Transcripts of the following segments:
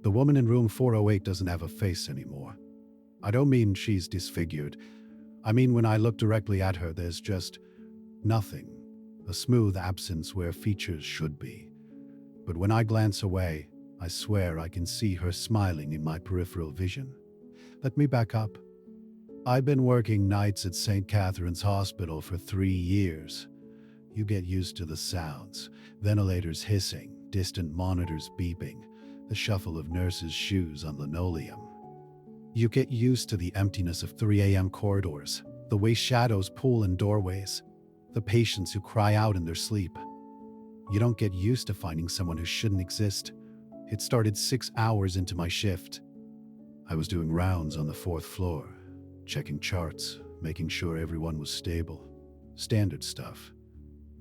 The woman in room 408 doesn't have a face anymore. I don't mean she's disfigured. I mean when I look directly at her, there's just nothing. A smooth absence where features should be. But when I glance away, I swear I can see her smiling in my peripheral vision. Let me back up. I've been working nights at St. Catherine's Hospital for 3 years. You get used to the sounds, ventilators hissing, distant monitors beeping, the shuffle of nurses' shoes on linoleum. You get used to the emptiness of 3 a.m. corridors, the way shadows pull in doorways, the patients who cry out in their sleep. You don't get used to finding someone who shouldn't exist. It started 6 hours into my shift. I was doing rounds on the 4th floor, checking charts, making sure everyone was stable. Standard stuff.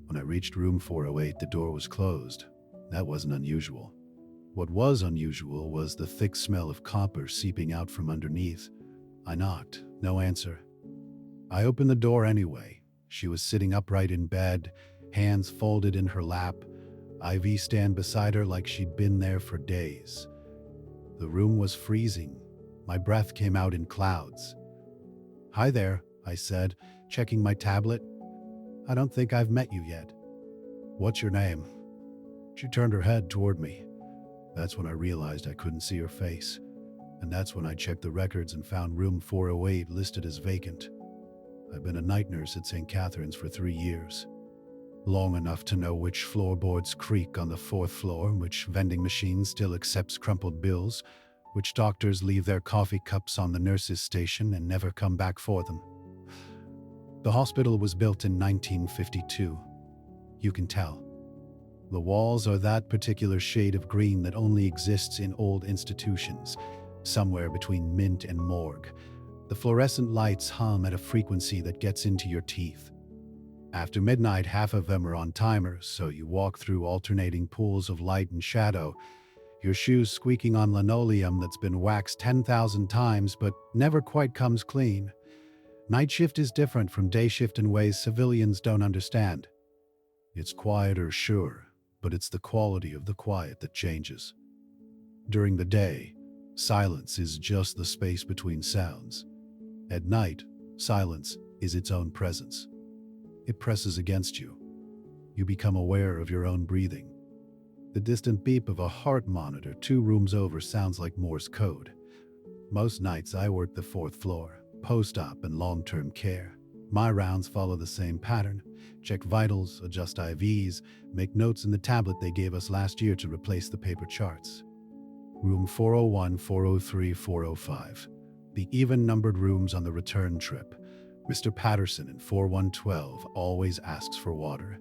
When I reached room 408, the door was closed. That wasn't unusual. What was unusual was the thick smell of copper seeping out from underneath. I knocked. No answer. I opened the door anyway. She was sitting upright in bed, hands folded in her lap, IV stand beside her like she'd been there for days. The room was freezing. My breath came out in clouds. "Hi there," I said, checking my tablet. "I don't think I've met you yet. What's your name?" She turned her head toward me. That's when I realized I couldn't see her face. And that's when I checked the records and found room 408 listed as vacant. I've been a night nurse at St. Catherine's for 3 years. Long enough to know which floorboards creak on the 4th floor, which vending machine still accepts crumpled bills, which doctors leave their coffee cups on the nurses' station and never come back for them. The hospital was built in 1952. You can tell. The walls are that particular shade of green that only exists in old institutions, somewhere between mint and morgue. The fluorescent lights hum at a frequency that gets into your teeth. After midnight, half of them are on timers, so you walk through alternating pools of light and shadow, your shoes squeaking on linoleum that's been waxed 10,000 times but never quite comes clean. Night shift is different from day shift in ways civilians don't understand. It's quieter, sure, but it's the quality of the quiet that changes. During the day, silence is just the space between sounds. At night, silence is its own presence. It presses against you. You become aware of your own breathing. The distant beep of a heart monitor 2 rooms over sounds like Morse code. Most nights I work the 4th floor, post-op and long-term care. My rounds follow the same pattern. Check vitals, adjust IVs, make notes in the tablet they gave us last year to replace the paper charts. Room 401, 403, 405. The even-numbered rooms on the return trip. Mr. Patterson in 4112 always asks for water.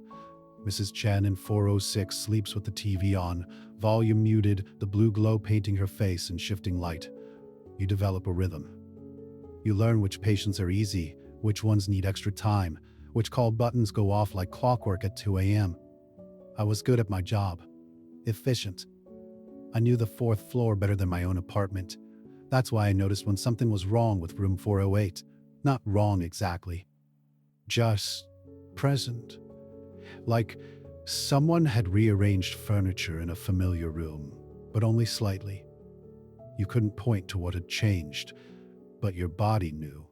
Mrs. Chen in 406 sleeps with the TV on, volume muted, the blue glow painting her face in shifting light. You develop a rhythm. You learn which patients are easy, which ones need extra time, which call buttons go off like clockwork at 2 a.m. I was good at my job. Efficient. I knew the 4th floor better than my own apartment. That's why I noticed when something was wrong with room 408. Not wrong exactly. Just present. Like someone had rearranged furniture in a familiar room, but only slightly. You couldn't point to what had changed, but your body knew.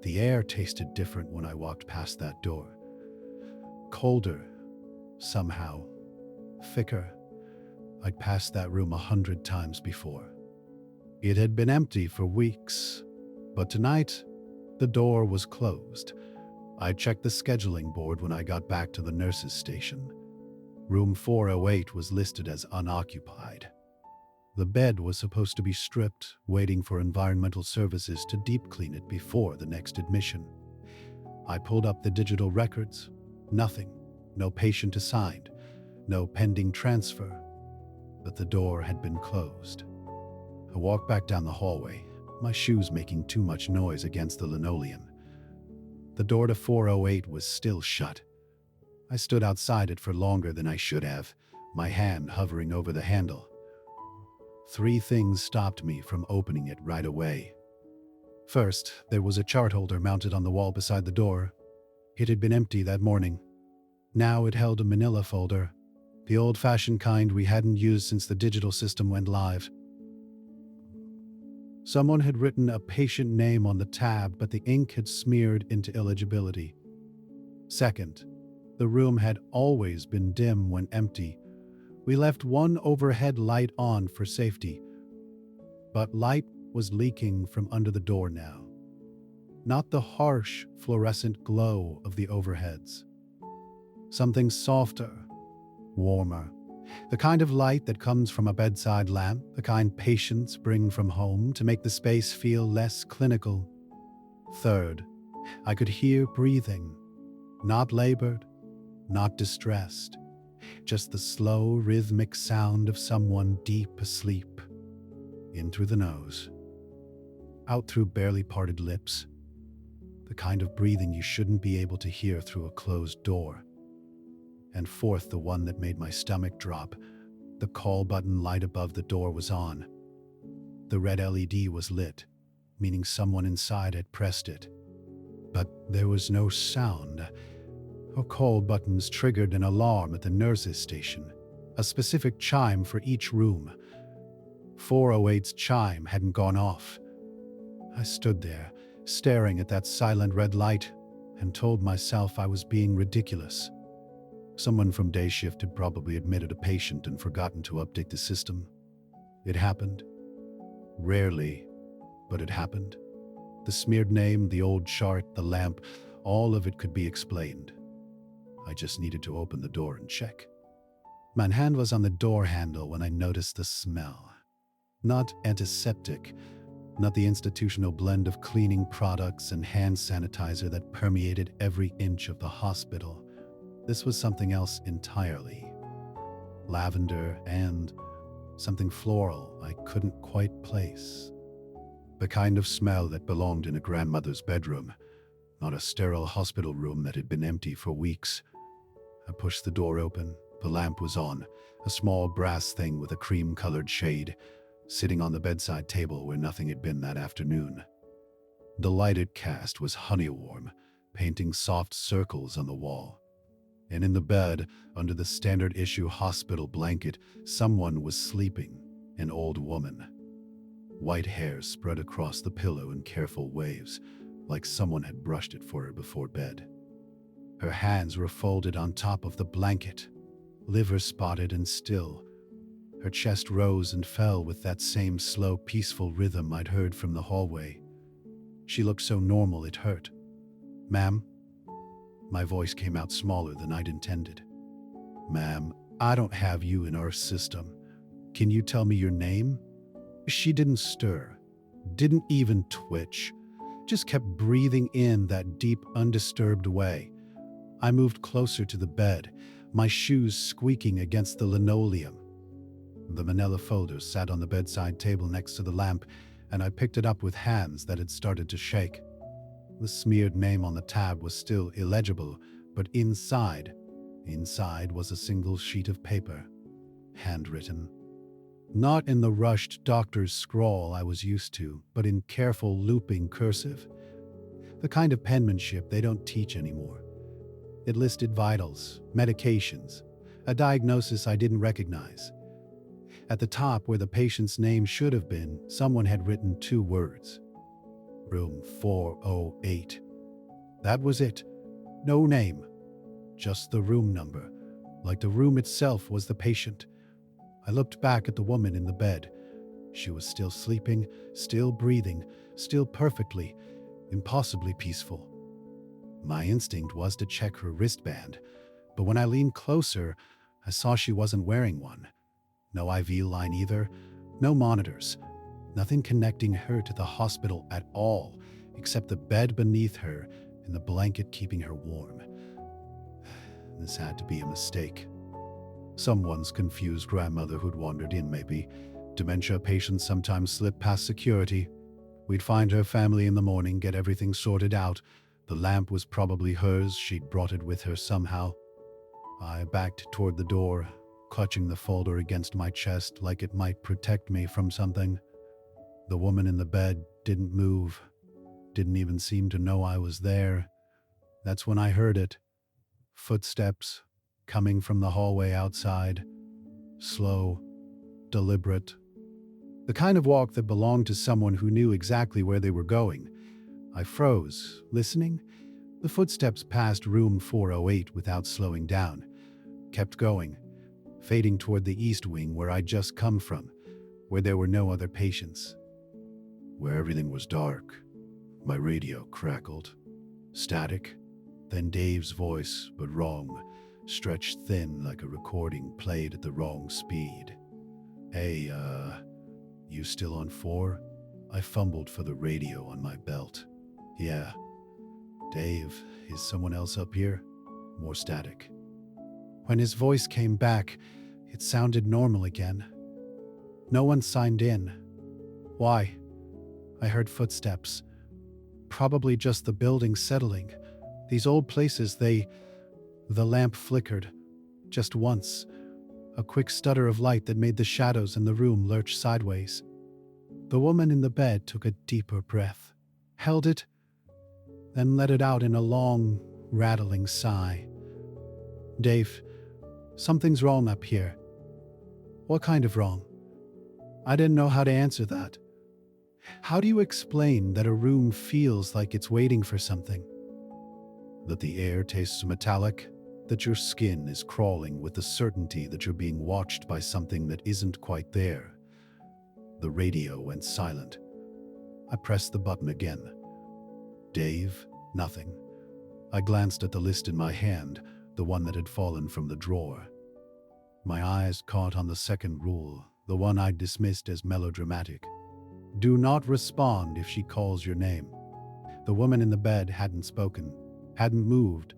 The air tasted different when I walked past that door. Colder, somehow. Thicker. I'd passed that room 100 times before. It had been empty for weeks, but tonight, the door was closed. I checked the scheduling board when I got back to the nurses' station. Room 408 was listed as unoccupied. The bed was supposed to be stripped, waiting for environmental services to deep clean it before the next admission. I pulled up the digital records. Nothing. No patient assigned. No pending transfer. But the door had been closed. I walked back down the hallway, my shoes making too much noise against the linoleum. The door to 408 was still shut. I stood outside it for longer than I should have, my hand hovering over the handle. 3 things stopped me from opening it right away. First, there was a chart holder mounted on the wall beside the door. It had been empty that morning. Now it held a manila folder, the old-fashioned kind we hadn't used since the digital system went live. Someone had written a patient name on the tab, but the ink had smeared into illegibility. Second, the room had always been dim when empty. We left one overhead light on for safety, but light was leaking from under the door now. Not the harsh fluorescent glow of the overheads. Something softer, warmer. The kind of light that comes from a bedside lamp, the kind patients bring from home to make the space feel less clinical. Third, I could hear breathing, not labored, not distressed, just the slow, rhythmic sound of someone deep asleep. In through the nose, out through barely parted lips, the kind of breathing you shouldn't be able to hear through a closed door. And fourth, the one that made my stomach drop. The call button light above the door was on. The red LED was lit, meaning someone inside had pressed it. But there was no sound. Our call buttons triggered an alarm at the nurses' station, a specific chime for each room. 408's chime hadn't gone off. I stood there, staring at that silent red light, and told myself I was being ridiculous. Someone from day shift had probably admitted a patient and forgotten to update the system. It happened. Rarely, but it happened. The smeared name, the old chart, the lamp, all of it could be explained. I just needed to open the door and check. My hand was on the door handle when I noticed the smell. Not antiseptic, not the institutional blend of cleaning products and hand sanitizer that permeated every inch of the hospital. This was something else entirely. Lavender and something floral I couldn't quite place. The kind of smell that belonged in a grandmother's bedroom, not a sterile hospital room that had been empty for weeks. I pushed the door open. The lamp was on, a small brass thing with a cream-colored shade, sitting on the bedside table where nothing had been that afternoon. The light it cast was honey-warm, painting soft circles on the wall. And in the bed, under the standard-issue hospital blanket, someone was sleeping, an old woman. White hair spread across the pillow in careful waves, like someone had brushed it for her before bed. Her hands were folded on top of the blanket, liver spotted and still. Her chest rose and fell with that same slow, peaceful rhythm I'd heard from the hallway. She looked so normal it hurt. "Ma'am?" My voice came out smaller than I'd intended. "Ma'am, I don't have you in our system. Can you tell me your name?" She didn't stir, didn't even twitch, just kept breathing in that deep, undisturbed way. I moved closer to the bed, my shoes squeaking against the linoleum. The manila folder sat on the bedside table next to the lamp, and I picked it up with hands that had started to shake. The smeared name on the tab was still illegible, but inside was a single sheet of paper, handwritten. Not in the rushed doctor's scrawl I was used to, but in careful looping cursive. The kind of penmanship they don't teach anymore. It listed vitals, medications, a diagnosis I didn't recognize. At the top, where the patient's name should have been, someone had written 2 words. Room 408. That was it. No name. Just the room number, like the room itself was the patient. I looked back at the woman in the bed. She was still sleeping, still breathing, still perfectly, impossibly peaceful. My instinct was to check her wristband, but when I leaned closer, I saw she wasn't wearing one. No IV line either, no monitors, nothing connecting her to the hospital at all, except the bed beneath her and the blanket keeping her warm. This had to be a mistake. Someone's confused grandmother who'd wandered in, maybe. Dementia patients sometimes slip past security. We'd find her family in the morning, get everything sorted out. The lamp was probably hers. She'd brought it with her somehow. I backed toward the door, clutching the folder against my chest like it might protect me from something. The woman in the bed didn't move, didn't even seem to know I was there. That's when I heard it. Footsteps coming from the hallway outside. Slow, deliberate. The kind of walk that belonged to someone who knew exactly where they were going. I froze, listening. The footsteps passed room 408 without slowing down. Kept going, fading toward the east wing where I'd just come from, where there were no other patients. Where everything was dark. My radio crackled. Static. Then Dave's voice, but wrong, stretched thin like a recording played at the wrong speed. Hey, you still on 4? I fumbled for the radio on my belt. Yeah. Dave, is someone else up here? More static. When his voice came back, it sounded normal again. No one signed in. Why? I heard footsteps. Probably just the building settling. These old places, The lamp flickered. Just once. A quick stutter of light that made the shadows in the room lurch sideways. The woman in the bed took a deeper breath, held it, then let it out in a long, rattling sigh. Dave, something's wrong up here. What kind of wrong? I didn't know how to answer that. How do you explain that a room feels like it's waiting for something? That the air tastes metallic? That your skin is crawling with the certainty that you're being watched by something that isn't quite there? The radio went silent. I pressed the button again. Dave, nothing. I glanced at the list in my hand, the one that had fallen from the drawer. My eyes caught on the second rule, the one I'd dismissed as melodramatic. Do not respond if she calls your name. The woman in the bed hadn't spoken, hadn't moved,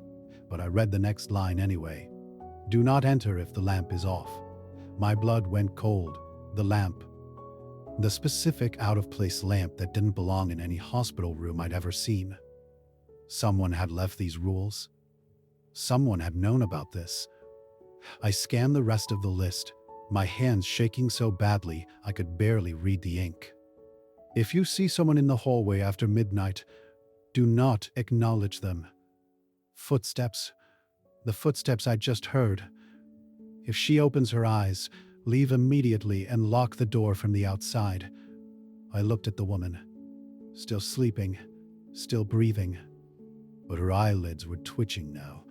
but I read the next line anyway. Do not enter if the lamp is off. My blood went cold. The lamp. The specific out-of-place lamp that didn't belong in any hospital room I'd ever seen. Someone had left these rules. Someone had known about this. I scanned the rest of the list, my hands shaking so badly I could barely read the ink. If you see someone in the hallway after midnight, do not acknowledge them. Footsteps. The footsteps I just heard. If she opens her eyes, leave immediately and lock the door from the outside. I looked at the woman. Still sleeping, still breathing. But her eyelids were twitching now,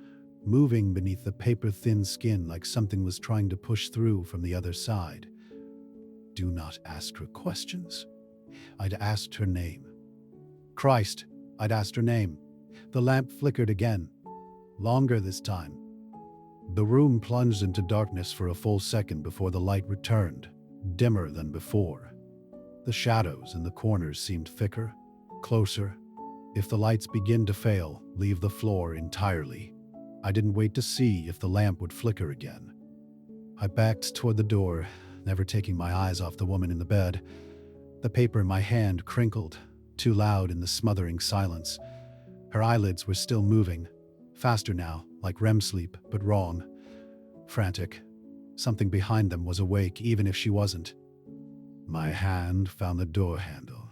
moving beneath the paper-thin skin like something was trying to push through from the other side. Do not ask her questions. I'd asked her name. Christ, I'd asked her name. The lamp flickered again. Longer this time. The room plunged into darkness for a full second before the light returned, dimmer than before. The shadows in the corners seemed thicker, closer. If the lights begin to fail, leave the floor entirely. I didn't wait to see if the lamp would flicker again. I backed toward the door, never taking my eyes off the woman in the bed. The paper in my hand crinkled, too loud in the smothering silence. Her eyelids were still moving, faster now, like REM sleep, but wrong. Frantic. Something behind them was awake, even if she wasn't. My hand found the door handle.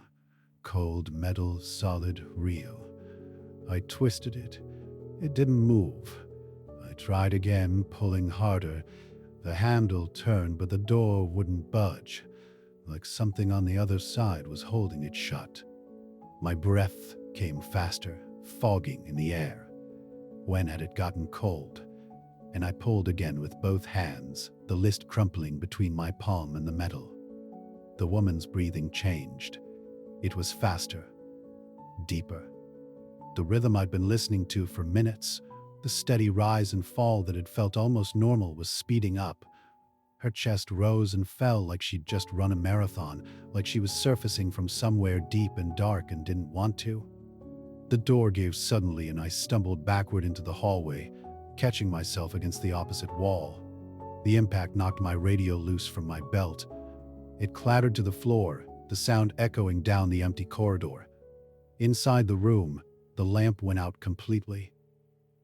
Cold metal, solid, real. I twisted it. It didn't move. I tried again, pulling harder. The handle turned, but the door wouldn't budge, like something on the other side was holding it shut. My breath came faster, fogging in the air. When had it gotten cold? And I pulled again with both hands, the list crumpling between my palm and the metal. The woman's breathing changed. It was faster, deeper. The rhythm I'd been listening to for minutes, the steady rise and fall that had felt almost normal, was speeding up. Her chest rose and fell like she'd just run a marathon, like she was surfacing from somewhere deep and dark and didn't want to. The door gave suddenly and I stumbled backward into the hallway, catching myself against the opposite wall. The impact knocked my radio loose from my belt. It clattered to the floor, the sound echoing down the empty corridor. Inside the room, the lamp went out completely.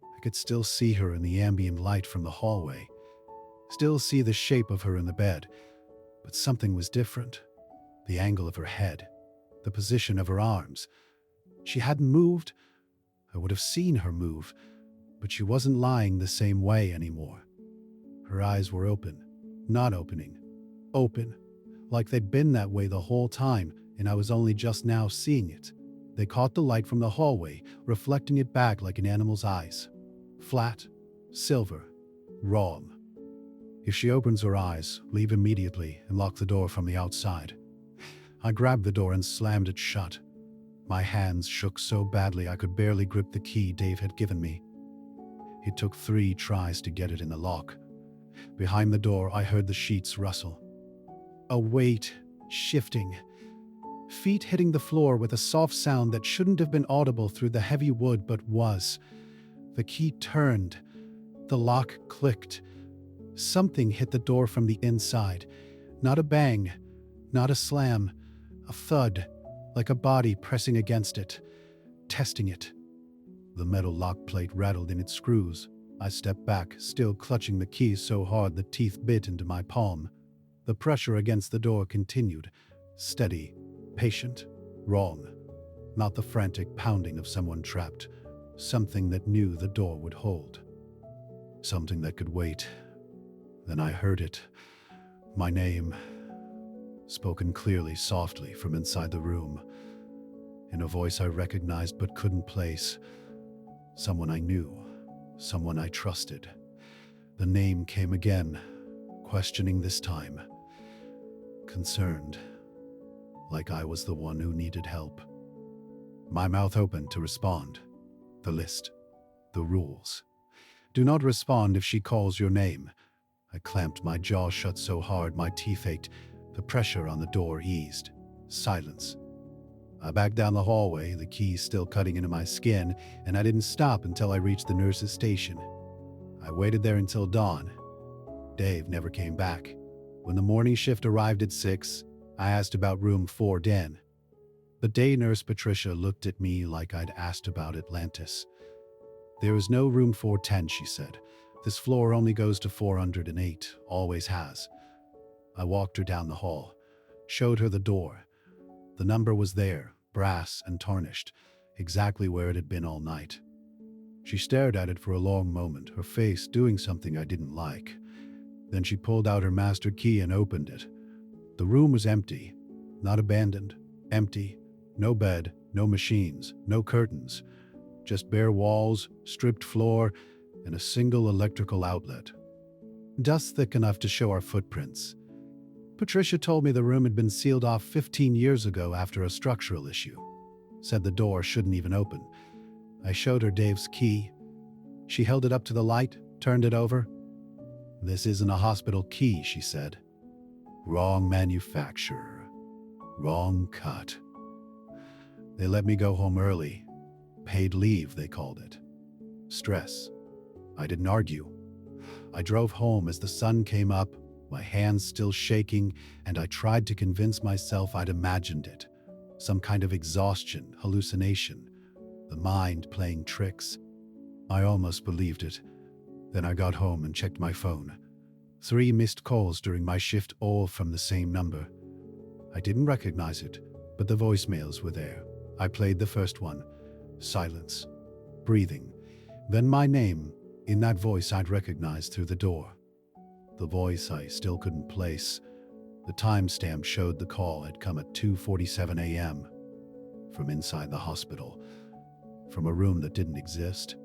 I could still see her in the ambient light from the hallway, still see the shape of her in the bed, but something was different. The angle of her head, the position of her arms. She hadn't moved. I would have seen her move, but she wasn't lying the same way anymore. Her eyes were open, not opening, open, like they'd been that way the whole time, and I was only just now seeing it. They caught the light from the hallway, reflecting it back like an animal's eyes. Flat, silver, wrong. If she opens her eyes, leave immediately and lock the door from the outside. I grabbed the door and slammed it shut. My hands shook so badly I could barely grip the key Dave had given me. It took 3 tries to get it in the lock. Behind the door, I heard the sheets rustle. A weight shifting. Feet hitting the floor with a soft sound that shouldn't have been audible through the heavy wood but was. The key turned. The lock clicked. Something hit the door from the inside. Not a bang, not a slam, a thud, like a body pressing against it, testing it. The metal lock plate rattled in its screws. I stepped back, still clutching the key so hard the teeth bit into my palm. The pressure against the door continued, steady, patient, wrong. Not the frantic pounding of someone trapped, something that knew the door would hold. Something that could wait. Then I heard it. My name, spoken clearly, softly from inside the room. In a voice I recognized but couldn't place. Someone I knew, someone I trusted. The name came again, questioning this time. Concerned, like I was the one who needed help. My mouth opened to respond. The list, the rules. Do not respond if she calls your name. I clamped my jaw shut so hard my teeth ached. The pressure on the door eased. Silence. I backed down the hallway, the key still cutting into my skin, and I didn't stop until I reached the nurse's station. I waited there until dawn. Dave never came back. When the morning shift arrived at 6, I asked about room 410. The day nurse Patricia looked at me like I'd asked about Atlantis. There is no room 410, she said. This floor only goes to 408, always has. I walked her down the hall, showed her the door. The number was there, brass and tarnished, exactly where it had been all night. She stared at it for a long moment, her face doing something I didn't like. Then she pulled out her master key and opened it. The room was empty, not abandoned, empty. No bed, no machines, no curtains. Just bare walls, stripped floor, and a single electrical outlet. Dust thick enough to show our footprints. Patricia told me the room had been sealed off 15 years ago after a structural issue. Said the door shouldn't even open. I showed her Dave's key. She held it up to the light, turned it over. This isn't a hospital key, she said. Wrong manufacturer. Wrong cut. They let me go home early. Paid leave, they called it. Stress. I didn't argue. I drove home as the sun came up, my hands still shaking, and I tried to convince myself I'd imagined it. Some kind of exhaustion, hallucination, the mind playing tricks. I almost believed it. Then I got home and checked my phone. 3 missed calls during my shift, all from the same number. I didn't recognize it, but the voicemails were there. I played the first one. Silence. Breathing. Then my name, in that voice I'd recognized through the door. The voice I still couldn't place. The timestamp showed the call had come at 2:47 a.m. From inside the hospital. From a room that didn't exist.